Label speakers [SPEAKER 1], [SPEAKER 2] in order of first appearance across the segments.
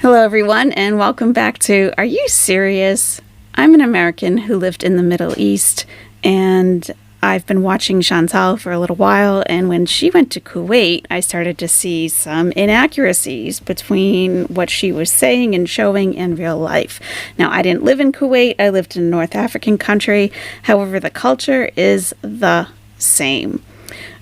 [SPEAKER 1] Hello, everyone, and welcome back to Are You Serious? I'm an American who lived in the Middle East, and I've been watching Chantal for a little while, and when she went to Kuwait, I started to see some inaccuracies between what she was saying and showing in real life. Now, I didn't live in Kuwait. I lived in a North African country. However, the culture is the same.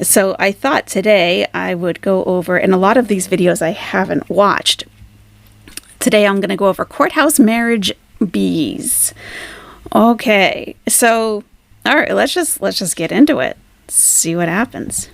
[SPEAKER 1] So I thought today I would go over, and a lot of these videos I haven't watched. Today I'm going to go over courthouse marriage bees. Okay, so all right, let's just get into it. See what happens.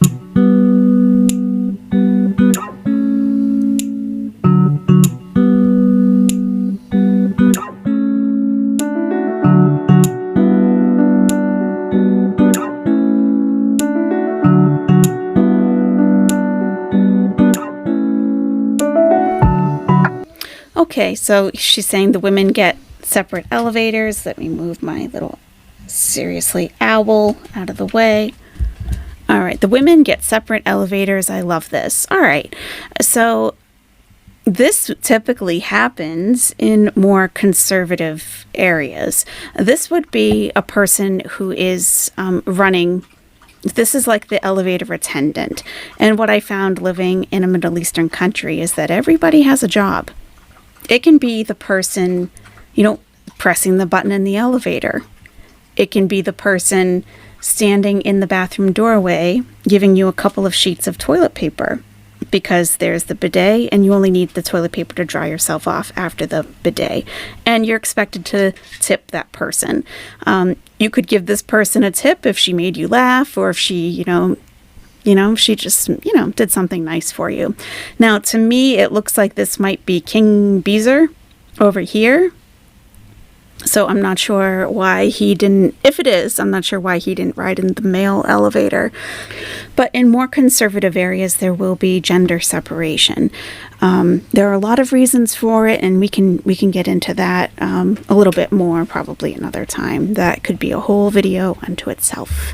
[SPEAKER 1] Okay, so she's saying the women get separate elevators. Let me move my little seriously owl out of the way. All right, the women get separate elevators. I love this. All right, so this typically happens in more conservative areas. This would be a person who is running. This is like the elevator attendant. And what I found living in a Middle Eastern country is that everybody has a job. It can be the person, pressing the button in the elevator. It can be the person standing in the bathroom doorway, giving you a couple of sheets of toilet paper because there's the bidet and you only need the toilet paper to dry yourself off after the bidet. And you're expected to tip that person. You could give this person a tip if she made you laugh or if she, she just, did something nice for you. Now, to me, it looks like this might be King Beezer over here. So I'm not sure why he didn't, if it is, I'm not sure why he didn't ride in the male elevator. But in more conservative areas, there will be gender separation. There are a lot of reasons for it, and we can get into that a little bit more probably another time. That could be a whole video unto itself.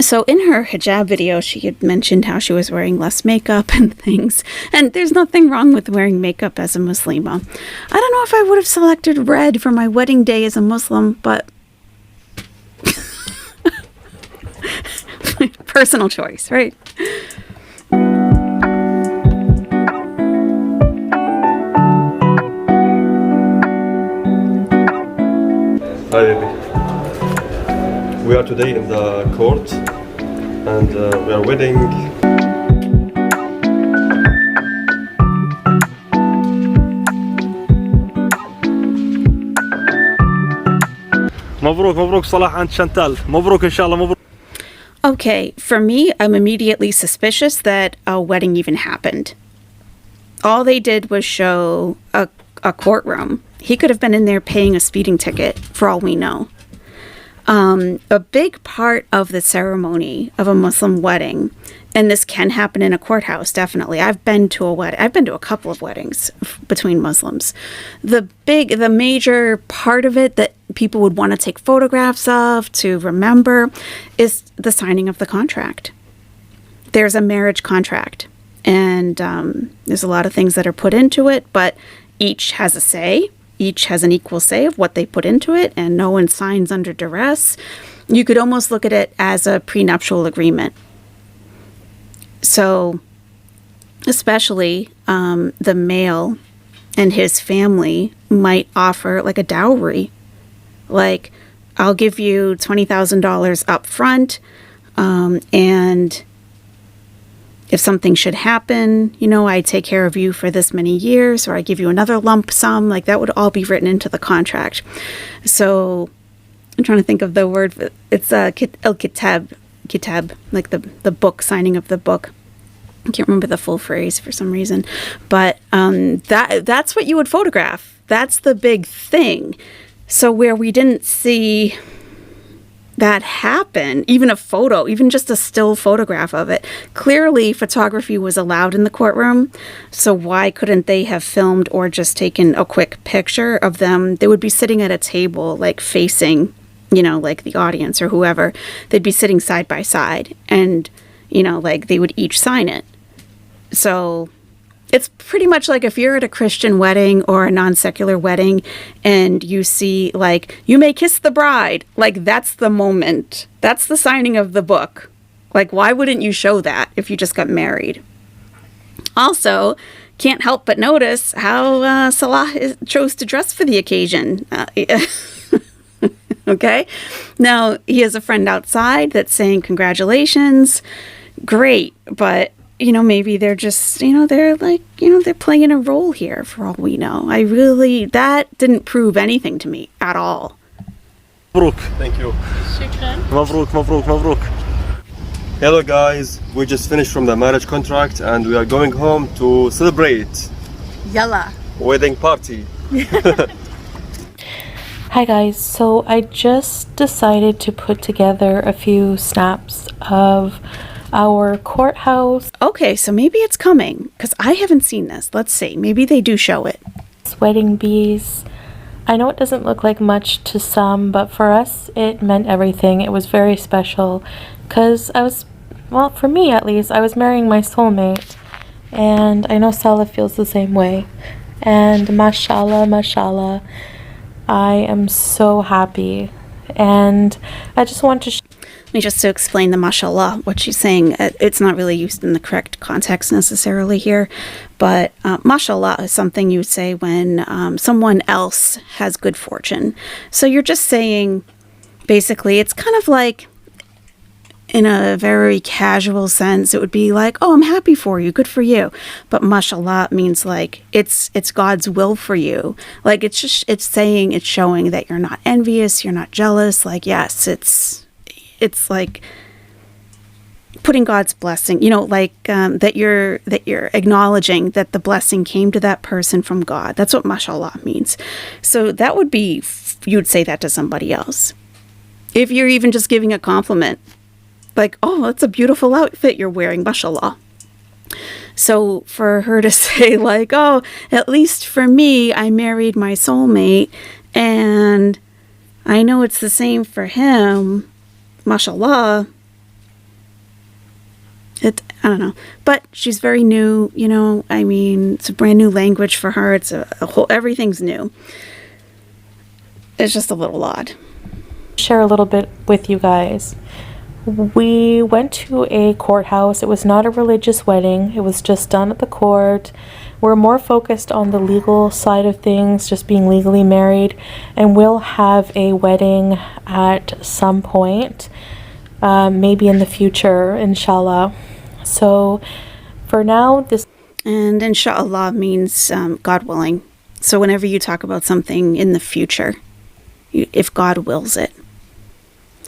[SPEAKER 1] So in her hijab video, she had mentioned how she was wearing less makeup and things. And there's nothing wrong with wearing makeup as a Muslima. I don't know if I would have selected red for my wedding day as a Muslim, but personal choice, right?
[SPEAKER 2] Hi, baby. We are today in the court and we are waiting. مبروك Salah and Chantal. مبروك إن شاء الله مبروك.
[SPEAKER 1] Okay, for me, I'm immediately suspicious that a wedding even happened. All they did was show a courtroom. He could have been in there paying a speeding ticket, for all we know. A big part of the ceremony of a Muslim wedding, and this can happen in a courthouse, definitely. I've been to a couple of weddings between Muslims. The major part of it that people would want to take photographs of to remember is the signing of the contract. There's a marriage contract, and there's a lot of things that are put into it, but each has a say. Each has an equal say of what they put into it, and no one signs under duress. You could almost look at it as a prenuptial agreement. So, especially the male and his family might offer like a dowry. Like, I'll give you $20,000 up front, and if something should happen, I take care of you for this many years, or I give you another lump sum, like that would all be written into the contract. So I'm trying to think of the word. It's kitab, like the book, signing of the book. I can't remember the full phrase for some reason, but that's what you would photograph. That's the big thing. So where we didn't see that happen, even a photo, even just a still photograph of it. Clearly, photography was allowed in the courtroom, so why couldn't they have filmed or just taken a quick picture of them? They would be sitting at a table, like facing you know, like the audience or whoever, they'd be sitting side by side and, you know, like they would each sign it. So it's pretty much like if you're at a Christian wedding or a non-secular wedding and you see like, you may kiss the bride, like that's the moment. That's the signing of the book. Like, why wouldn't you show that if you just got married? Also, can't help but notice how Salah chose to dress for the occasion. Okay? Now, he has a friend outside that's saying congratulations. Great. But, you know, maybe they're just, you know, they're like, you know, they're playing a role here for all we know. That didn't prove anything to me at all.
[SPEAKER 2] Mabruk. Thank you.
[SPEAKER 3] Shukran.
[SPEAKER 2] Mabruk, mabruk, mabruk. Hello guys, we just finished from the marriage contract and we are going home to celebrate
[SPEAKER 3] Yalla.
[SPEAKER 2] wedding party.
[SPEAKER 4] Hi guys, so I just decided to put together a few snaps of our courthouse
[SPEAKER 1] Okay, so maybe it's coming because I haven't seen this. Let's see. Maybe they do show it.
[SPEAKER 4] wedding bees. I know it doesn't look like much to some, but for us it meant everything. It was very special because well, for me at least, I was marrying my soulmate, and I know Salah feels the same way. And mashallah, mashallah, I am so happy. And I just want to
[SPEAKER 1] Just to explain the mashallah, what she's saying, it's not really used in the correct context necessarily here, but mashallah is something you would say when someone else has good fortune. So you're just saying, basically, it's kind of like, in a very casual sense, it would be like, oh, I'm happy for you, good for you. But mashallah means like it's God's will for you. Like it's showing that you're not envious, you're not jealous. Like, yes, it's like putting God's blessing, you know, like that you're acknowledging that the blessing came to that person from God. That's what mashallah means. So that would be, you'd say that to somebody else. If you're even just giving a compliment, like, oh, that's a beautiful outfit you're wearing, mashallah. So for her to say like, oh, at least for me, I married my soulmate and I know it's the same for him, mashallah. I don't know. But she's very new, you know, I mean, it's a brand new language for her. It's a whole, everything's new. It's just a little odd.
[SPEAKER 4] share a little bit with you guys. We went to a courthouse. It was not a religious wedding. It was just done at the court. We're more focused on the legal side of things, just being legally married. And we'll have a wedding at some point, maybe in the future, inshallah. So for now, this...
[SPEAKER 1] And inshallah means God willing. So whenever you talk about something in the future, if God wills it.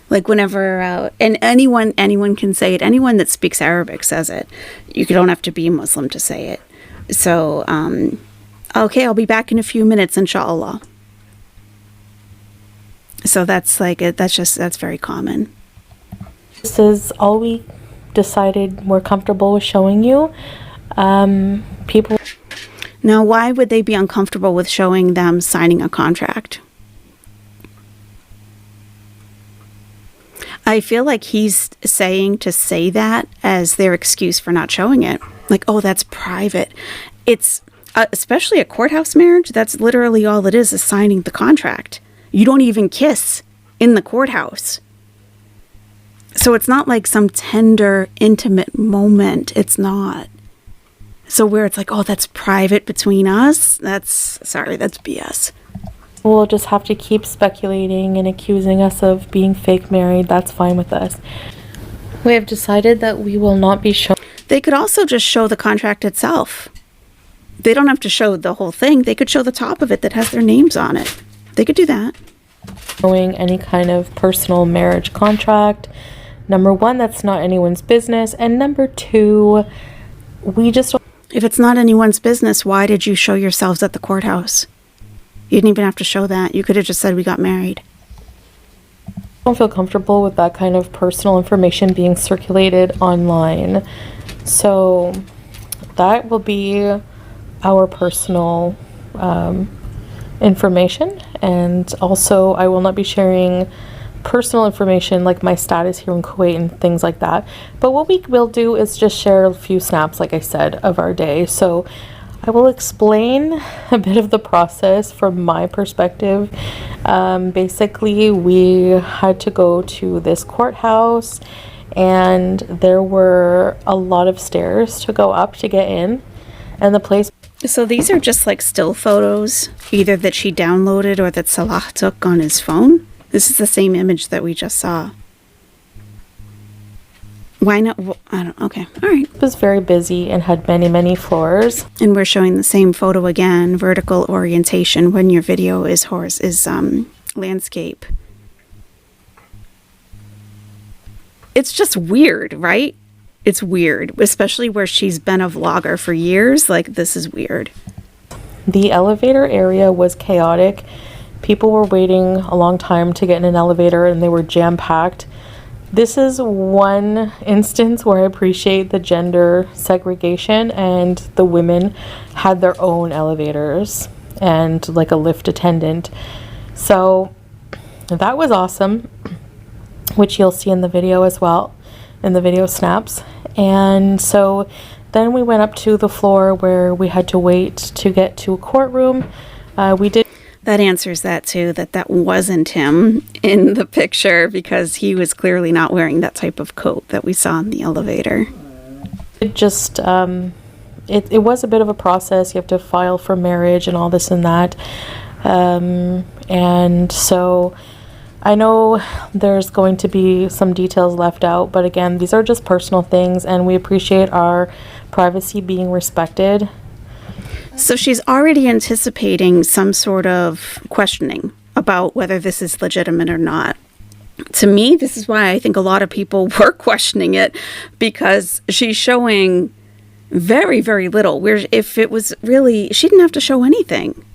[SPEAKER 1] Like whenever, and anyone can say it. Anyone that speaks Arabic says it. You don't have to be a Muslim to say it. So, okay, I'll be back in a few minutes, inshallah. So that's very common.
[SPEAKER 4] This is all we decided we're comfortable with showing you. People...
[SPEAKER 1] Now, why would they be uncomfortable with showing them signing a contract? I feel like he's saying to say that as their excuse for not showing it. Like, oh, that's private. It's, especially a courthouse marriage, that's literally all it is signing the contract. You don't even kiss in the courthouse. So it's not like some tender, intimate moment. It's not. So where it's like, oh, that's private between us, that's BS.
[SPEAKER 4] We'll just have to keep speculating and accusing us of being fake married. That's fine with us. We have decided that we will not be showing...
[SPEAKER 1] They could also just show the contract itself. They don't have to show the whole thing. They could show the top of it that has their names on it. They could do that.
[SPEAKER 4] Showing any kind of personal marriage contract. Number one, that's not anyone's business. And number two, we just...
[SPEAKER 1] If it's not anyone's business, why did you show yourselves at the courthouse? You didn't even have to show that. You could have just said we got married.
[SPEAKER 4] I don't feel comfortable with that kind of personal information being circulated online. So that will be our personal information. And also I will not be sharing personal information like my status here in Kuwait and things like that. But what we will do is just share a few snaps, like I said, of our day. So I will explain a bit of the process from my perspective. Basically, we had to go to this courthouse, and there were a lot of stairs to go up to get in, and the place.
[SPEAKER 1] So these are just like still photos, either that she downloaded or that Salah took on his phone. This is the same image that we just saw. Why not? I don't. Okay, all right.
[SPEAKER 4] It was very busy and had many, many floors.
[SPEAKER 1] And we're showing the same photo again, vertical orientation, when your video is landscape. It's just weird, right? It's weird, especially where she's been a vlogger for years. Like, this is weird.
[SPEAKER 4] The elevator area was chaotic. People were waiting a long time to get in an elevator, and they were jam-packed. This is one instance where I appreciate the gender segregation, and the women had their own elevators and like a lift attendant. So that was awesome, which you'll see in the video as well, in the video snaps. And so then we went up to the floor where we had to wait to get to a courtroom.
[SPEAKER 1] That answers that too, that wasn't him in the picture, because he was clearly not wearing that type of coat that we saw in the elevator.
[SPEAKER 4] It just, it was a bit of a process. You have to file for marriage and all this and that. And so I know there's going to be some details left out, but again, these are just personal things, and we appreciate our privacy being respected.
[SPEAKER 1] So she's already anticipating some sort of questioning about whether this is legitimate or not. To me, this is why I think a lot of people were questioning it, because she's showing very, very little. Where if it was really, she didn't have to show anything.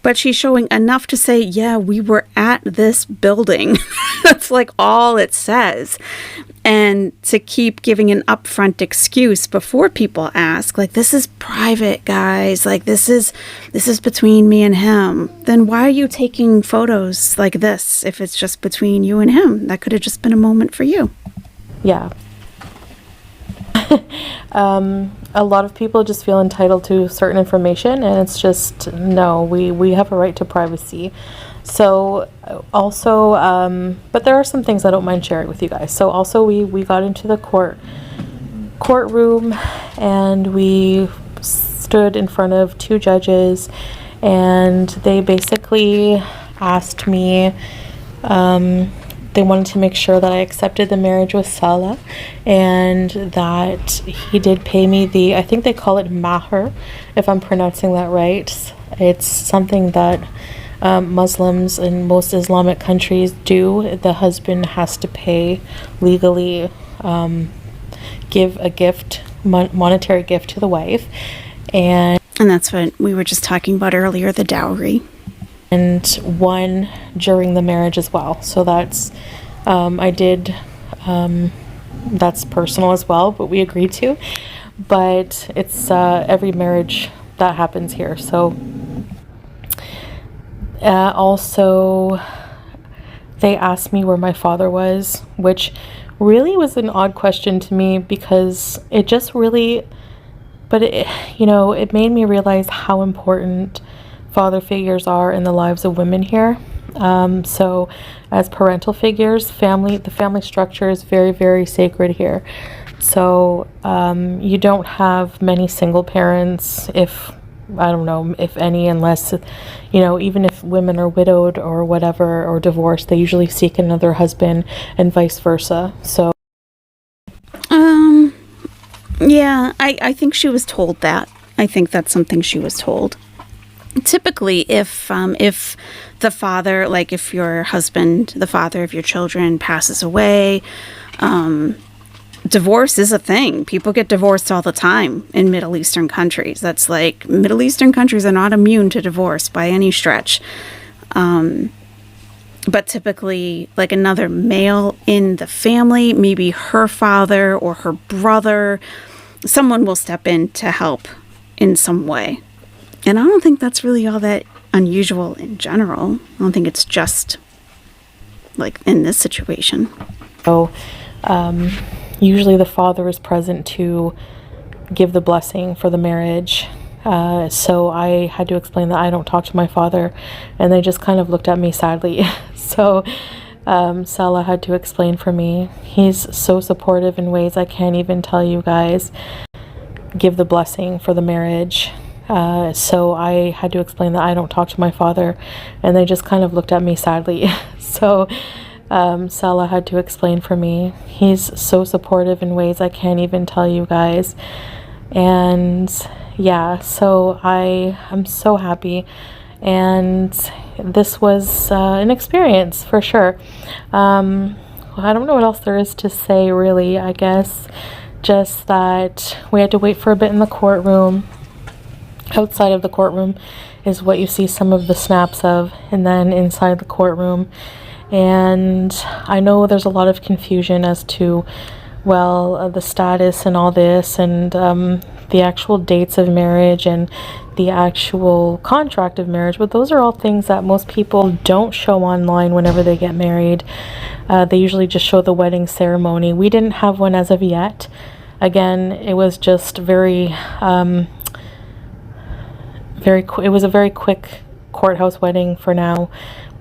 [SPEAKER 1] But she's showing enough to say, yeah, we were at this building. That's like all it says. And to keep giving an upfront excuse before people ask, like, this is private, guys. Like, this is between me and him. Then why are you taking photos like this if it's just between you and him? That could have just been a moment for you.
[SPEAKER 4] Yeah. A lot of people just feel entitled to certain information, and it's just, no, we have a right to privacy. So also, but there are some things I don't mind sharing with you guys. So also we got into the courtroom, and we stood in front of two judges, and they basically asked me, they wanted to make sure that I accepted the marriage with Salah, and that he did pay me the, I think they call it mahr, if I'm pronouncing that right. It's something that Muslims in most Islamic countries do. The husband has to pay legally, give a gift, monetary gift to the wife. And
[SPEAKER 1] that's what we were just talking about earlier, the dowry.
[SPEAKER 4] And one during the marriage as well. So that's, that's personal as well, but we agreed to. But it's every marriage that happens here. So also, they asked me where my father was, which really was an odd question to me, because it just really, but it, it made me realize how important father figures are in the lives of women here. So as parental figures, the family structure is very, very sacred here. So you don't have many single parents, if any, unless, even if women are widowed or whatever, or divorced, they usually seek another husband, and vice versa. So
[SPEAKER 1] yeah, I think she was told that. I think that's something she was told. Typically, if the father, like if your husband, the father of your children, passes away, divorce is a thing. People get divorced all the time in Middle Eastern countries. That's like, Middle Eastern countries are not immune to divorce by any stretch. But typically, like another male in the family, maybe her father or her brother, someone will step in to help in some way. And I don't think that's really all that unusual in general. I don't think it's just like in this situation.
[SPEAKER 4] So usually the father is present to give the blessing for the marriage. So I had to explain that I don't talk to my father, and they just kind of looked at me sadly. So Salah had to explain for me. He's so supportive in ways I can't even tell you guys. Give the blessing for the marriage. So I had to explain that I don't talk to my father, and they just kind of looked at me sadly. So Salah had to explain for me. He's so supportive in ways I can't even tell you guys. And yeah, so I'm so happy, and this was an experience for sure. I don't know what else there is to say really. I guess just that we had to wait for a bit in the courtroom. Outside of the courtroom is what you see some of the snaps of, and then inside the courtroom. And I know there's a lot of confusion as to, well, the status and all this, and the actual dates of marriage and the actual contract of marriage, but those are all things that most people don't show online whenever they get married. They usually just show the wedding ceremony. We didn't have one as of yet. Again, it was just it was a very quick courthouse wedding for now,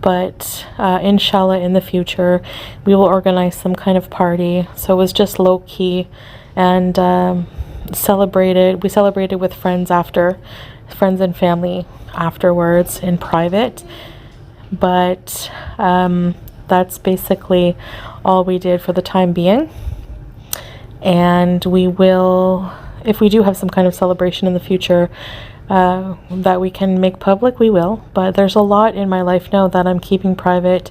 [SPEAKER 4] but inshallah in the future we will organize some kind of party. So it was just low-key, and we celebrated with friends and family afterwards in private. But that's basically all we did for the time being, and we will, if we do have some kind of celebration in the future that we can make public, we will. But there's a lot in my life now that I'm keeping private,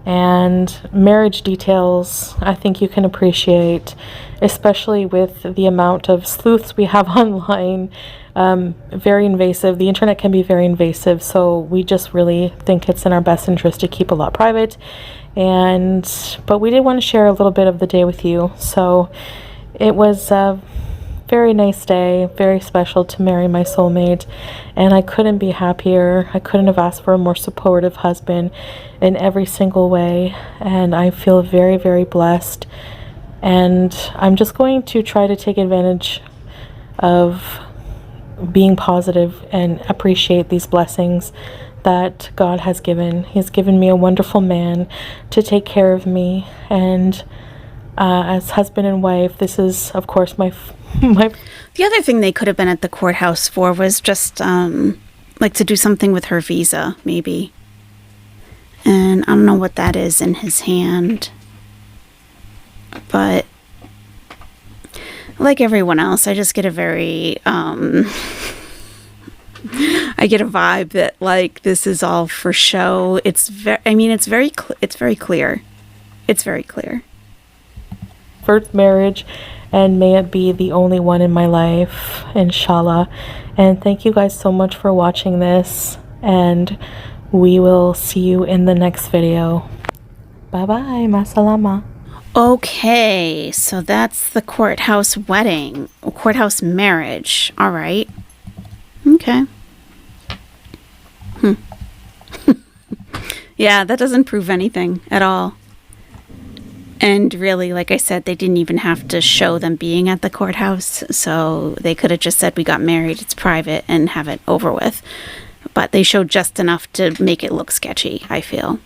[SPEAKER 4] and marriage details I think you can appreciate, especially with the amount of sleuths we have online. Very invasive. The internet can be very invasive, so we just really think it's in our best interest to keep a lot private. But we did want to share a little bit of the day with you. So it was very nice day, very special to marry my soulmate, and I couldn't be happier. I couldn't have asked for a more supportive husband in every single way, and I feel very, very blessed. And I'm just going to try to take advantage of being positive and appreciate these blessings that God has given. He's given me a wonderful man to take care of me, and as husband and wife, this is of course my
[SPEAKER 1] The other thing they could have been at the courthouse for was just like to do something with her visa, maybe. And I don't know what that is in his hand, but like everyone else, I just get a very I get a vibe that like this is all for show. It's very clear. It's very clear.
[SPEAKER 4] First marriage, and may it be the only one in my life, inshallah. And thank you guys so much for watching this, and we will see you in the next video. Bye bye, masalama.
[SPEAKER 1] Okay, so that's the courthouse wedding, courthouse marriage. All right. Okay. Yeah, that doesn't prove anything at all. And really, like I said, they didn't even have to show them being at the courthouse. So they could have just said, we got married, it's private, and have it over with. But they showed just enough to make it look sketchy, I feel.